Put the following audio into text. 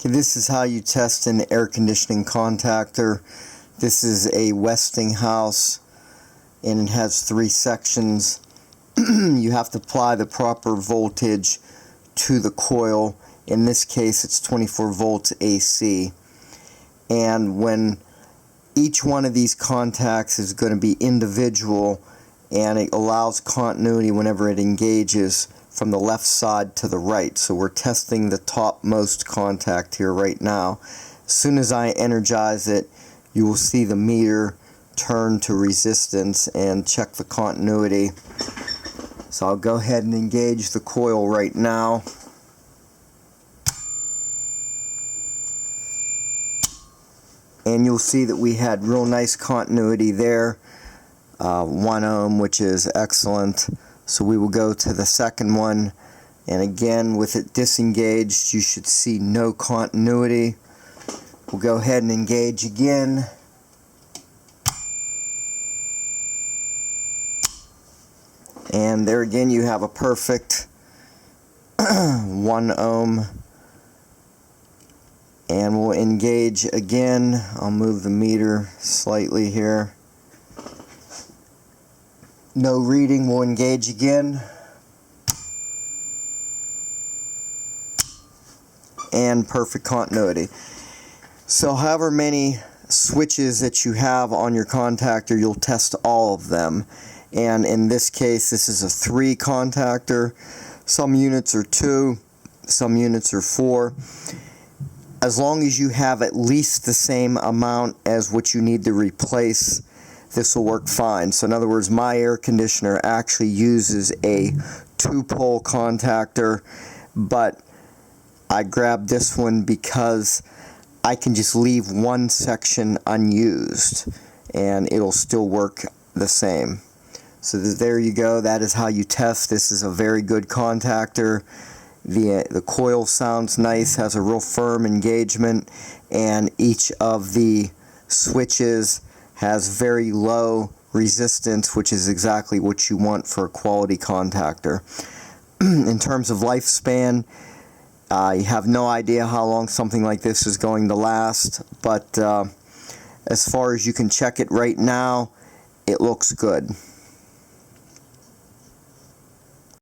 Okay, this is how you test an air conditioning contactor. This is a Westinghouse and it has 3 sections. You have to apply the proper voltage to the coil. In this case it's 24 volts AC. And when each one of these contacts is going to be individual, and it allows continuity whenever it engages from the left side to the right. So we're testing the topmost contact here right now. As soon as I energize it, you will see the meter turn to resistance and check the continuity. So I'll go ahead and engage the coil right now. And you'll see that we had real nice continuity there. 1 ohm, which is excellent. So we will go to the second one, and again with it disengaged you should see no continuity. We'll go ahead and engage again. And there again you have a perfect 1 ohm. And we'll engage again. I'll move the meter slightly here. No reading. We'll engage again. And perfect continuity. So however many switches that you have on your contactor, you'll test all of them. And in this case, this is a 3 contactor. Some units are 2, some units are 4. As long as you have at least the same amount as what you need to replace, this will work fine. So in other words, my air conditioner actually uses a 2-pole contactor, but I grabbed this one because I can just leave one section unused and it'll still work the same. So there you go. That is how you test. This is a very good contactor. The coil sounds nice, has a real firm engagement, and each of the switches has very low resistance, which is exactly what you want for a quality contactor. In terms of lifespan, you have no idea how long something like this is going to last, but as far as you can check it right now, it looks good.